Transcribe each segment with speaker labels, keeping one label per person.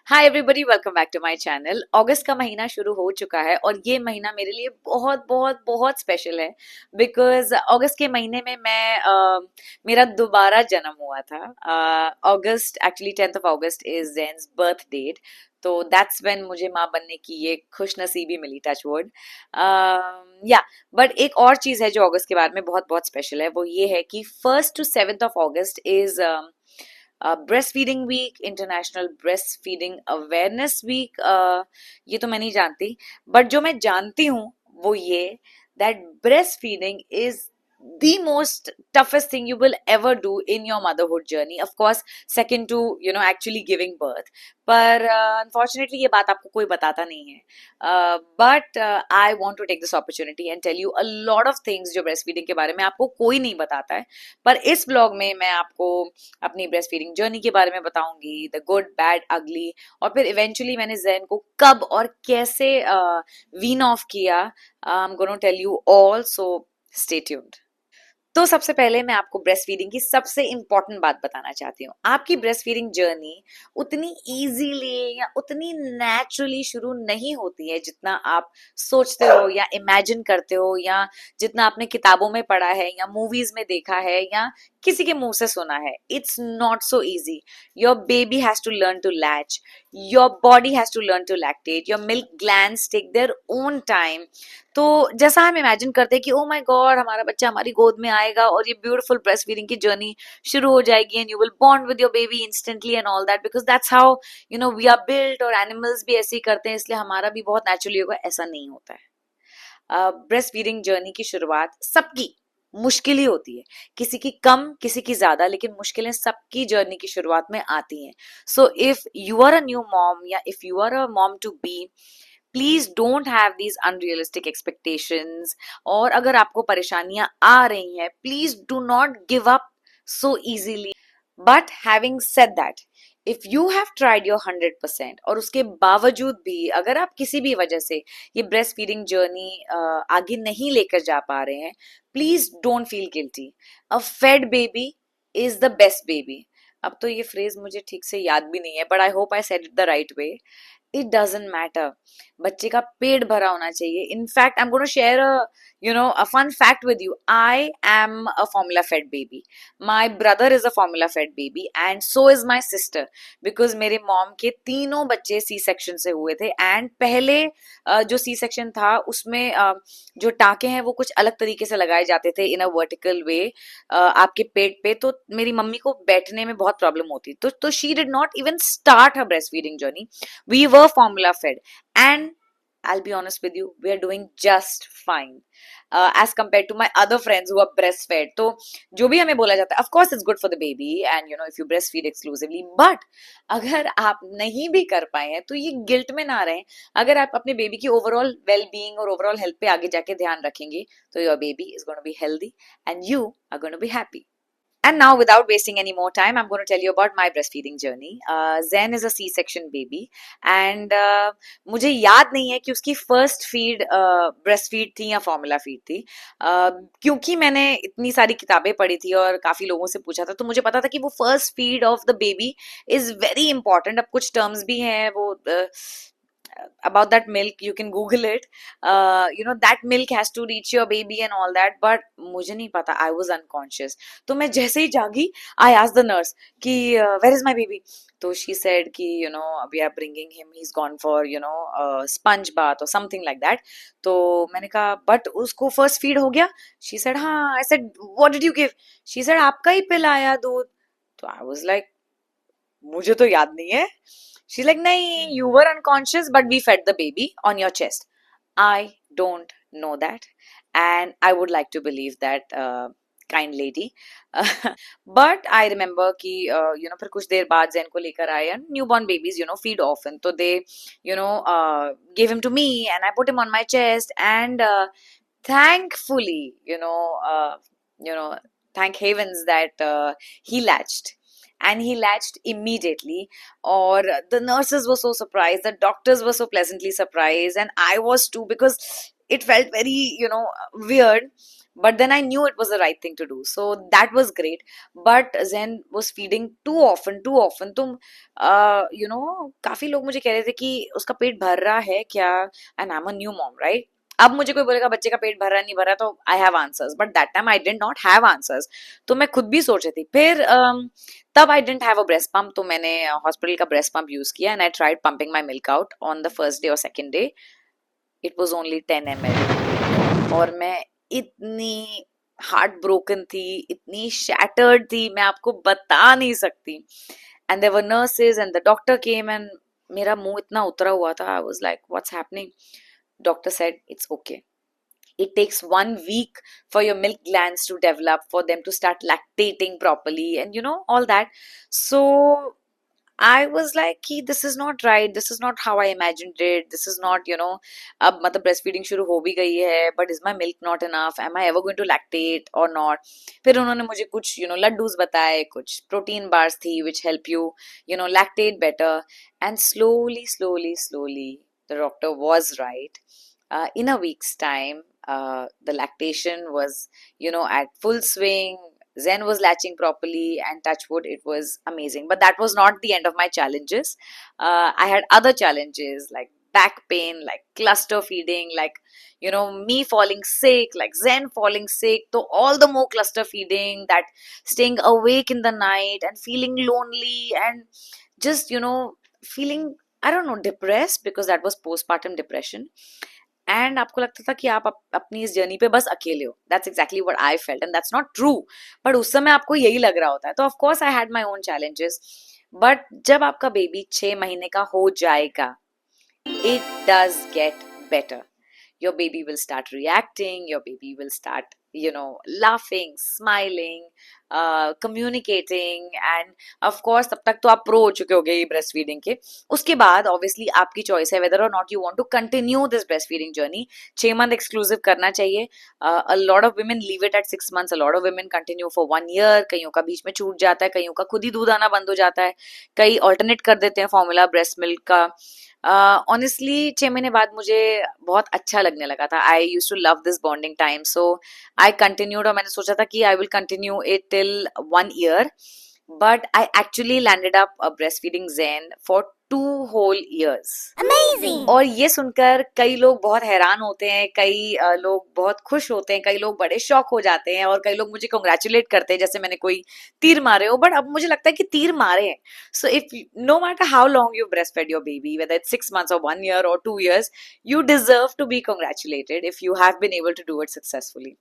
Speaker 1: Hi everybody, welcome back to my channel. अगस्त का महीना शुरू हो चुका है और ये महीना मेरे लिए बहुत बहुत बहुत स्पेशल है बिकॉज अगस्त के महीने में मेरा दोबारा जन्म हुआ था। August actually 10th of August is Jen's birth date. तो दैट्स व्हेन मुझे माँ बनने की ये खुश नसीबी मिली, टच वुड। या बट एक और चीज है जो अगस्त के बारे में बहुत बहुत स्पेशल है, वो ये है कि 1st to 7th of August is breastfeeding week, international breastfeeding awareness week. ये तो मैं नहीं जानती, बट जो मैं जानती हूँ वो ये that breast feeding is the most toughest thing you will ever do in your motherhood journey, of course second to actually giving birth. पर unfortunately ये बात आपको कोई बताता नहीं है, but I want to take this opportunity and tell you a lot of things जो breast feeding के बारे में आपको कोई नहीं बताता है। पर इस ब्लॉग में मैं आपको अपनी ब्रेस्ट फीडिंग जर्नी के बारे में बताऊंगी, द गुड बैड अगली, और फिर इवेंचुअली मैंने जैन को कब और कैसे वीन ऑफ किया। I am gonna tell you all, so stay tuned. तो सबसे पहले मैं आपको ब्रेस्ट फीडिंग की सबसे इंपॉर्टेंट बात बताना चाहती हूँ। आपकी ब्रेस्ट फीडिंग जर्नी उतनी इजीली या उतनी नेचुरली शुरू नहीं होती है जितना आप सोचते हो या इमेजिन करते हो, या जितना आपने किताबों में पढ़ा है या मूवीज में देखा है या किसी के मुंह से सुना है। It's not so easy. Your baby has to learn to latch, your body has to learn to lactate, your milk glands take their own time. तो जैसा हम इमेजिन करते हैं कि ओ माय गॉड हमारा बच्चा हमारी गोद में आएगा और ये ब्यूटीफुल ब्रेस्ट फीडिंग की जर्नी शुरू हो जाएगी and you will bond with your baby instantly and all that, because that's how we are built, और एनिमल्स भी ऐसे ही करते हैं, इसलिए हमारा भी बहुत नेचुरली होगा। ऐसा नहीं होता है। ब्रेस्ट फीडिंग जर्नी की शुरुआत सबकी मुश्किल ही होती है, किसी की कम किसी की ज्यादा, लेकिन मुश्किलें सबकी जर्नी की शुरुआत में आती हैं। So if you are a new mom या if you are a mom to be, please don't have these unrealistic expectations. और अगर आपको परेशानियां आ रही हैं, please do not give up so easily. But having said that, if you have tried your 100% और उसके बावजूद भी अगर आप किसी भी वजह से ये ब्रेस्ट फीडिंग जर्नी आगे नहीं लेकर जा पा रहे हैं, please don't feel guilty. A fed baby is the best baby. अब तो ये फ्रेज मुझे ठीक से याद भी नहीं है, but I hope I said it the right way. It doesn't matter, बच्चे का पेट भरा होना चाहिए। In fact I am gonna share a fun fact with you. I am a formula fed baby, my brother is a formula fed baby and so is my sister, because मेरे mom के तीनों बच्चे सी सेक्शन से हुए थे। And पहले जो C section था उसमें जो टाके हैं वो कुछ अलग तरीके से लगाए जाते थे इन अ वर्टिकल वे आपके पेट पे। तो मेरी मम्मी को बैठने में बहुत प्रॉब्लम होती, तो she did not even start her breast feeding journey. We were formula fed, and I'll be honest with you, we are doing just fine as compared to my other friends who are breastfed. तो जो भी हमें बोला जाता है, of course it's good for the baby and if you breastfeed exclusively, but अगर आप नहीं भी कर पाए हैं तो ये गिल्ट में ना रहें। अगर आप अपने बेबी की ओवरऑल वेल बीइंग और ओवरऑल हेल्थ पे आगे जाके ध्यान रखेंगे तो your baby is gonna be healthy and you are gonna be happy. And now, without wasting any more time, I'm going to tell you about my breastfeeding journey. Zen is a C-section baby, and मुझे याद नहीं है कि उसकी first feed breast feed थी या formula feed थी, क्योंकि मैंने इतनी सारी किताबें पढ़ी थी और काफी लोगों से पूछा था, तो मुझे पता था कि वो first feed of the baby is very important. अब कुछ टर्म्स भी हैं वो about that milk, you can google it. That milk has to reach your baby and all that, but मुझे नहीं पता, I was unconscious. तो मैं जैसे ही जागी, I asked the nurse कि where is my baby? तो she said कि we are bringing him, he's gone for sponge bath or something like that. तो मैंने कहा but उसको first feed हो गया? She said हाँ. I said what did you give? She said आपका ही पिलाया दूध। तो I was like मुझे तो याद नहीं है। She's like, nahi, you were unconscious, but we fed the baby on your chest. I don't know that. And I would like to believe that kind lady. But I remember कि फिर कुछ देर बाद जैन को लेकर आए, and newborn babies feed often, so they gave him to me and I put him on my chest, and thankfully thank heavens that he latched, and he latched immediately. Or the nurses were so surprised, the doctors were so pleasantly surprised, and I was too, because it felt very weird but then I knew it was the right thing to do, so that was great. But Zen was feeding too often. तुम काफी लोग मुझे कह रहे थे कि उसका पेट भर रहा है क्या, and I am a new mom, right? अब मुझे कोई बोलेगा बच्चे का पेट भर रहा नहीं भर रहा, तो I have answers, but that time I did not have answers. तो मैं खुद भी सोच रही थी। फिर तब I didn't have a breast pump, तो मैंने हॉस्पिटल का ब्रेस्ट पंप यूज किया, and I tried pumping my milk out on the first day और second day. It was only 10 ml, और मैं इतनी हार्ट ब्रोकन थी, इतनी शैटर्ड थी, मैं आपको बता नहीं सकती। And there were nurses and the doctor came, and मेरा मुंह इतना उतरा हुआ था, I was like what's happening? Doctor said it's okay. It takes 1 week for your milk glands to develop, for them to start lactating properly, and all that. So I was like कि this is not right, this is not how I imagined it, this is not, अब मतलब breastfeeding शुरू हो भी गई है, but is my milk not enough, am I ever going to lactate or not? फिर उन्होंने मुझे कुछ लड्डूज बताए, कुछ प्रोटीन बार्स थी which help you lactate better, and slowly the doctor was right. In a week's time, the lactation was at full swing. Zen was latching properly, and touch wood, it was amazing. But that was not the end of my challenges. I had other challenges like back pain, like cluster feeding, like me falling sick, like Zen falling sick. So all the more cluster feeding, that staying awake in the night and feeling lonely, and just feeling, I don't know, depressed, because that was postpartum depression. And आपको लगता था कि आप अपनी इस journey पे बस अकेले हो। That's exactly what I felt, and that's not true, but उस समय आपको यही लग रहा होता है। तो of course I had my own challenges, but जब आपका बेबी 6 महीने का हो जाएगा, it does get better. Your baby will start reacting, your baby will start laughing, smiling, communicating, and of course तब तक तो आप प्रो हो चुके होगे ये ब्रेस्ट फीडिंग के। उसके बाद ऑब्वियसली आपकी चॉइस है whether or not you want to continue this breastfeeding journey। 6 month exclusive करना चाहिए। a lot of women leave it at 6 months, a lot of women continue for 1 year, कईयों का बीच में छूट जाता है, कईयों का खुद ही दूध आना बंद हो जाता है, कई ऑल्टरनेट कर देते हैं फॉर्मूला ब्रेस्ट मिल्क का। ऑनेस्टली 6 महीने बाद मुझे बहुत अच्छा लगने लगा था। I used to love this bonding time, so I continued, और मैंने सोचा था कि I will continue it till 1 year, but I actually landed up breast feeding Zen for 2 whole years। Amazing! और ये सुनकर कई लोग बहुत हैरान होते हैं, कई लोग बहुत खुश होते हैं, कई लोग बड़े शॉक हो जाते हैं, और कई लोग मुझे कंग्रेचुलेट करते हैं जैसे मैंने कोई तीर मारे हो। बट अब मुझे लगता है कि तीर मारे हैं। So if no matter how long you breastfed your baby, whether it's 6 months or 1 year or 2 years, you deserve to be congratulated if you have been able to do it successfully.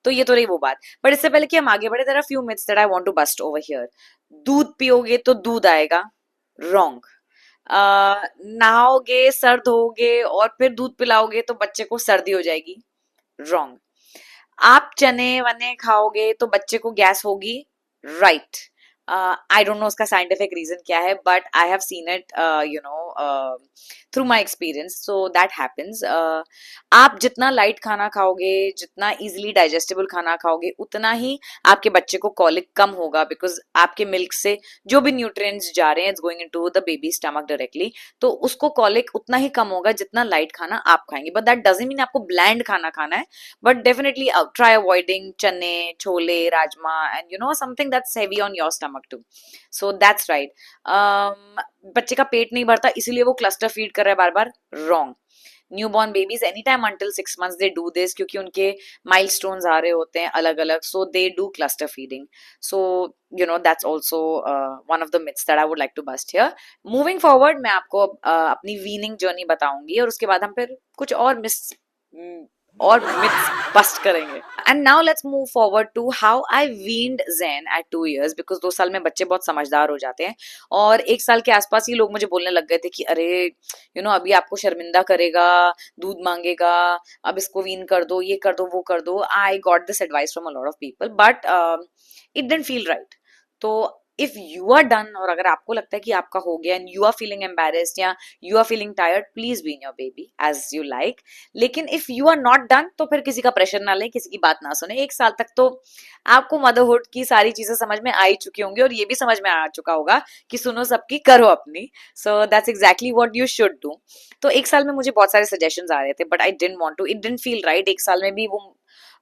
Speaker 1: तो ये तो रही वो बात, but इससे पहले कि हम आगे बढ़े, there are few myths that I want to bust over here. दूध पियोगे तो दूध आएगा, रॉन्ग। नहाओगे, सर्द होगे, और फिर दूध पिलाओगे तो बच्चे को सर्दी हो जाएगी, रॉन्ग। आप चने वने खाओगे तो बच्चे को गैस होगी, राइट। आई डोंट नो उसका साइंटिफिक रीजन क्या है, but I have seen it through my experience, so that happens. आप जितना लाइट खाना खाओगे, जितना इजिली डाइजेस्टेबल खाना खाओगे, उतना ही आपके बच्चे को कॉलिक कम होगा, बिकॉज आपके मिल्क से जो भी न्यूट्रिएंट्स जा रहे हैं it's going into the baby stomach directly, तो उसको कॉलिक उतना ही कम होगा जितना लाइट खाना आप खाएंगे। बट दैट डजंट मीन आपको ब्लैंड खाना खाना है, but definitely try avoiding chane, chole, rajma, and something that's heavy on your stomach too. So that's right. बच्चे का पेट नहीं भरता इसीलिए वो क्लस्टर फीड कर रहा है बार बार, wrong. Newborn babies any time until 6 months they do this, क्योंकि उनके माइलस्टोन्स आ रहे होते हैं अलग अलग, so they do cluster feeding. So that's also one of the myths that I would like to bust here. Moving forward, मैं आपको अपनी वीनिंग जर्नी बताऊंगी, और उसके बाद हम फिर कुछ और मिथ्स बस्ट करेंगे। And now let's move forward to how I weaned Zen at 2 years, because 2 साल में बच्चे बहुत समझदार हो जाते हैं, और 1 साल के आसपास ही लोग मुझे बोलने लग गए थे कि अरे अभी आपको शर्मिंदा करेगा, दूध मांगेगा, अब इसको वीन कर दो, ये कर दो, वो कर दो। I got this advice from a lot of people, but it didn't feel right. तो इफ यू आर डन, और अगर आपको लगता है कि आपका हो गया and you are feeling embarrassed या you are feeling tired, please wean your baby as you like. लेकिन if you are not done, तो फिर किसी का प्रेशर ना लें, किसी की बात ना सुने। 1 साल तक तो आपको मदरहुड की सारी चीजें समझ में आ ही चुकी होंगी, और ये भी समझ में आ चुका होगा कि सुनो सबकी, करो अपनी। So that's exactly what you should do. तो 1 साल में मुझे बहुत सारे सजेशंस आ रहे थे, but I didn't want to, it didn't feel right. 1 साल में भी वो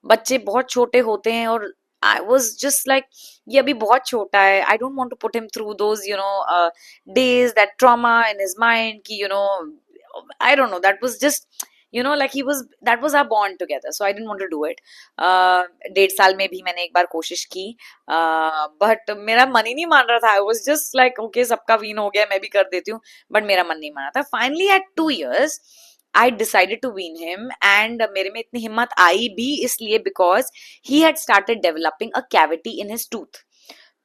Speaker 1: बच्चे बहुत छोटे होते हैं और आई वॉज जस्ट लाइक ये अभी बहुत छोटा है, I don't want to put him through those days, that trauma in his mind कि I don't know, that was just like he was, that was our bond together, so I didn't want to do it. 1.5 साल में भी मैंने एक बार कोशिश की, but मेरा मन ही नहीं मान रहा था. I was just like okay, सबका वीन हो गया, मैं भी कर देती हूँ, बट मेरा मन नहीं मान रहा था. Finally at 2 years I decided to wean him, and मेरे में इतनी हिम्मत आई भी इसलिए because he had started developing a cavity in his tooth.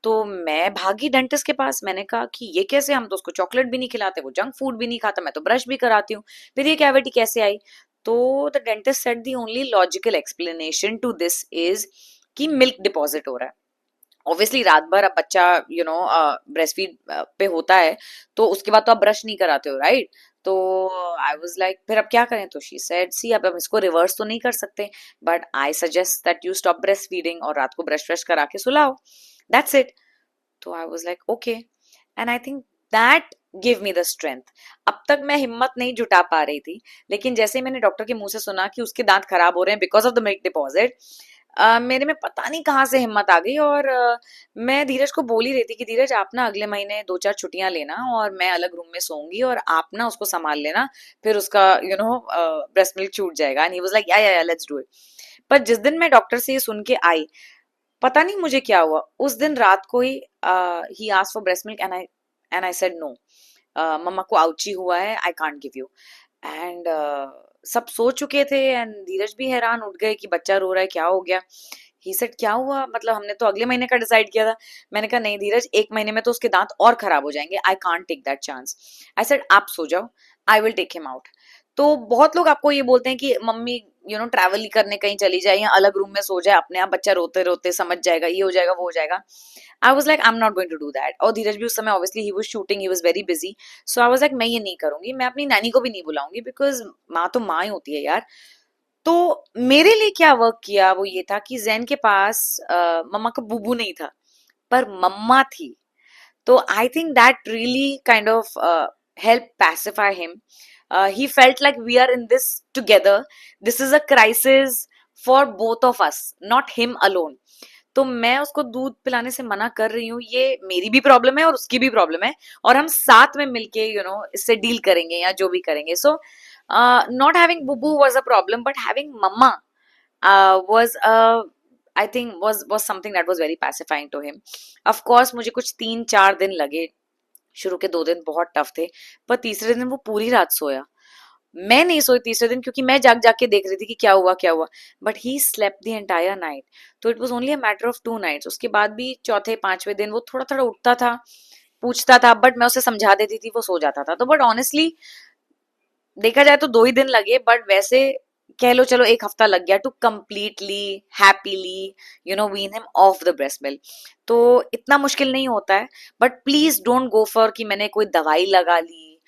Speaker 1: तो मैं भागी डेंटिस्ट के पास, मैंने कहा कि ये कैसे, हम तो उसको चॉकलेट भी नहीं खिलाते, वो जंक फूड भी नहीं खाता, मैं तो ब्रश भी कराती हूँ, फिर ये कैविटी कैसे आई? तो the dentist said the only logical explanation to this is कि मिल्क डिपॉजिट हो रहा है. ऑब्वियसली रात भर अब बच्चा ब्रेस्ट फीड पे होता है, तो उसके बाद तो आप ब्रश नहीं कराते हो, राइट? तो आई वाज लाइक फिर अब क्या करें? तो शी सेड सी, अब हम इसको रिवर्स तो नहीं कर सकते, but I suggest that you stop breast feeding और रात को ब्रश ब्रश करा के सुलाओ, दैट्स इट. तो आई was like okay, and I think that give me the strength. अब तक मैं हिम्मत नहीं जुटा पा रही थी, लेकिन जैसे ही मैंने डॉक्टर के मुंह से सुना कि उसके दांत खराब हो रहे हैं because of the milk deposit, मेरे में पता नहीं कहाँ से हिम्मत आ गई, और मैं धीरज को बोल ही रही थी कि धीरज आप ना अगले महीने 2-4 छुट्टियां लेना और मैं अलग रूम में सोऊंगी और आप ना उसको संभाल लेना, फिर उसका ब्रेस्ट मिल्क छूट जाएगा. एंड ही वाज लाइक या लेट्स डू इट. पर जिस दिन मैं डॉक्टर से ये सुन के आई, पता नहीं मुझे क्या हुआ, उस दिन रात को ही ही asked for breast milk and I said no, mumma को आउची हुआ है, I can't give you. And सब सो चुके थे एंड धीरज भी हैरान उठ गए कि बच्चा रो रहा है, क्या हो गया? ही सेड क्या हुआ, मतलब हमने तो अगले महीने का डिसाइड किया था. मैंने कहा नहीं धीरज, 1 महीने में तो उसके दांत और खराब हो जाएंगे, I can't take that chance. I said आप सो जाओ, I will take him out. तो बहुत लोग आपको ये बोलते हैं कि मम्मी ट्रैवल ही करने कहीं चली जाए या अलग रूम में सो जाए, अपने आप बच्चा रोते रोते समझ जाएगा, ये हो जाएगा वो हो जाएगा. I was like I am not going to do that. और धीरज भी उस समय obviously he was shooting, he was very busy, so I was like मैं ये नहीं करूंगी, मैं अपनी नैनी को भी नहीं बुलाऊंगी, बिकॉज माँ तो माँ ही होती है यार. तो मेरे लिए क्या वर्क किया वो ये था कि जैन के पास मम्मा का बुबू नहीं था, पर मम्मा थी. तो I think that really kind of help pacify him. He felt like we are in this together. This is a crisis for both of us, not him alone. तो मैं उसको दूध पिलाने से मना कर रही हूँ, ये मेरी भी प्रॉब्लम है और उसकी भी प्रॉब्लम है, और हम साथ में मिलके इससे डील करेंगे या जो भी करेंगे. सो नॉट हैविंग बुबू was a problem, but having mumma was I think was something that was very pacifying to him. Of course मुझे कुछ 3-4 दिन लगे, शुरू के 2 दिन बहुत टफ थे, पर तीसरे दिन वो पूरी रात सोया. मैं नहीं सोई तीसरे दिन, क्योंकि मैं जाग जाग के देख रही थी कि क्या हुआ क्या हुआ, but he slept the entire night. तो it was only a matter of 2 nights. उसके बाद भी चौथे 5वें दिन वो थोड़ा थोड़ा उठता था, पूछता था, बट मैं उसे समझा देती थी, वो सो जाता था. तो बट ऑनेस्टली देखा जाए तो 2 ही दिन लगे, बट वैसे कह लो चलो 1 हफ्ता लग गया to completely happily wean him off the breast milk. तो इतना मुश्किल नहीं होता है, but please don't go for कि मैंने कोई दवाई लगा ली,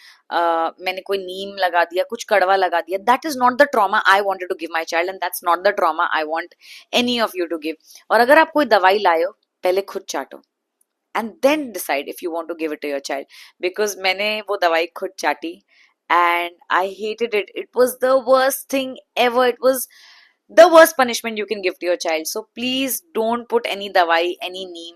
Speaker 1: मैंने कोई नीम लगा दिया, कुछ कड़वा लगा दिया. That is not the trauma I wanted to give my child, and that's not the trauma I want any of you to give. और अगर आप कोई दवाई लाए हो, पहले खुद चाटो and then decide if you want to give it to your child, because मैंने वो दवाई खुद चाटी and I hated it. It was the worst thing ever. It was the worst punishment you can give to your child. So please don't put any dawai, any neem.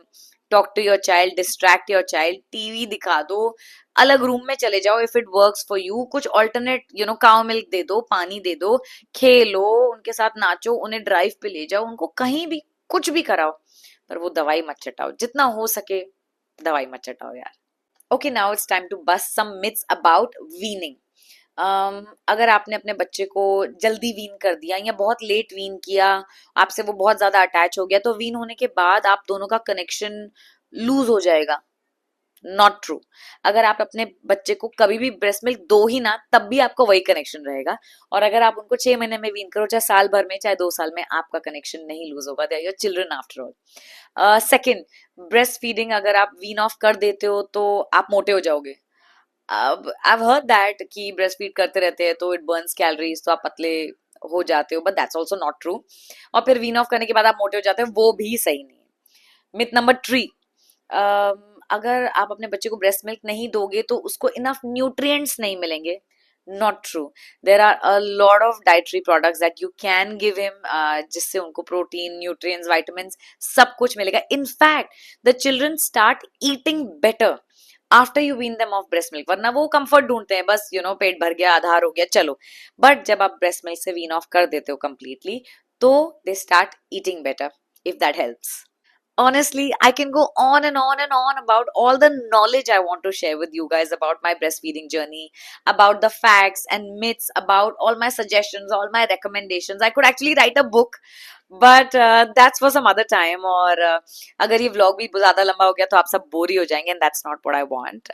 Speaker 1: Talk to your child, distract your child, TV दिखा दो, अलग room में चले जाओ if it works for you. कुछ alternate cow milk दे दो, पानी दे दो, खेलो उनके साथ, नाचो, उन्हें ड्राइव पे ले जाओ, उनको कहीं भी कुछ भी कराओ, पर वो दवाई मत चटाओ. जितना हो सके दवाई मत चटाओ यार. Okay, now it's time to bust some myths about weaning. अगर आपने अपने बच्चे को जल्दी वीन कर दिया या बहुत लेट वीन किया, आपसे वो बहुत ज्यादा अटैच हो गया, तो वीन होने के बाद आप दोनों का कनेक्शन लूज हो जाएगा. Not true. अगर आप अपने बच्चे को कभी भी ब्रेस्ट मिल्क दो ही ना, तब भी आपका वही कनेक्शन रहेगा. और अगर आप उनको 6 महीने में वीन करो, चाहे साल भर में, चाहे 2 साल में, आपका कनेक्शन नहीं लूज होगा. They are your children after all. Second, breast feeding अगर आप वीन ऑफ कर देते हो तो आप मोटे हो जाओगे. अब आई हर्ड दैट कि ब्रेस्ट फीड करते रहते हैं तो इट बर्न्स कैलोरीज, तो आप पतले हो जाते हो, but that's also not true. और फिर वीन ऑफ करने के बाद आप मोटे हो जाते हो, वो भी सही नहीं है. मिथ नंबर 3, अगर आप अपने बच्चे को ब्रेस्ट मिल्क नहीं दोगे तो उसको इनफ न्यूट्रिएंट्स नहीं मिलेंगे. Not true. There are a lot of dietary products that you can give him, जिससे उनको protein, nutrients, vitamins सब कुछ मिलेगा. In fact, the children start eating better after you wean them off breast milk. वरना वो comfort ढूंढते हैं, बस पेट भर गया, आधार हो गया, चलो. But जब आप breast milk से wean off कर देते हो completely, तो they start eating better, if that helps. Honestly, I can go on and on and on about all the knowledge I want to share with you guys about my breastfeeding journey, about the facts and myths, about all my suggestions, all my recommendations. I could actually write a book, but that's for some other time. और अगर ये vlog भी ज़्यादा लंबा हो गया तो आप सब बोर ही हो जाएंगे, and that's not what I want.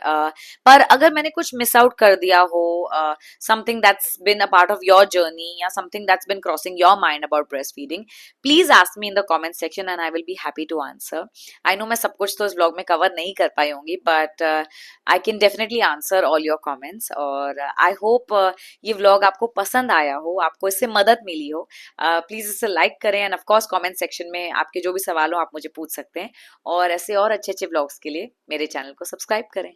Speaker 1: पर अगर मैंने कुछ miss out कर दिया हो, something that's been a part of your journey या something that's been crossing your mind about breastfeeding, please ask me in the comment section and I will be happy to answer. I know मैं सब कुछ तो इस vlog में cover नहीं कर पाई होंगी, but I can definitely answer all your comments. और I hope ये vlog आपको पसंद आया हो, आपको इससे मदद मिली हो. प्लीज इसे लाइक करें end of course comment section में आपके जो भी सवाल हो आप मुझे पूछ सकते हैं. और ऐसे और अच्छे अच्छे व्लॉग्स के लिए मेरे चैनल को सब्सक्राइब करें.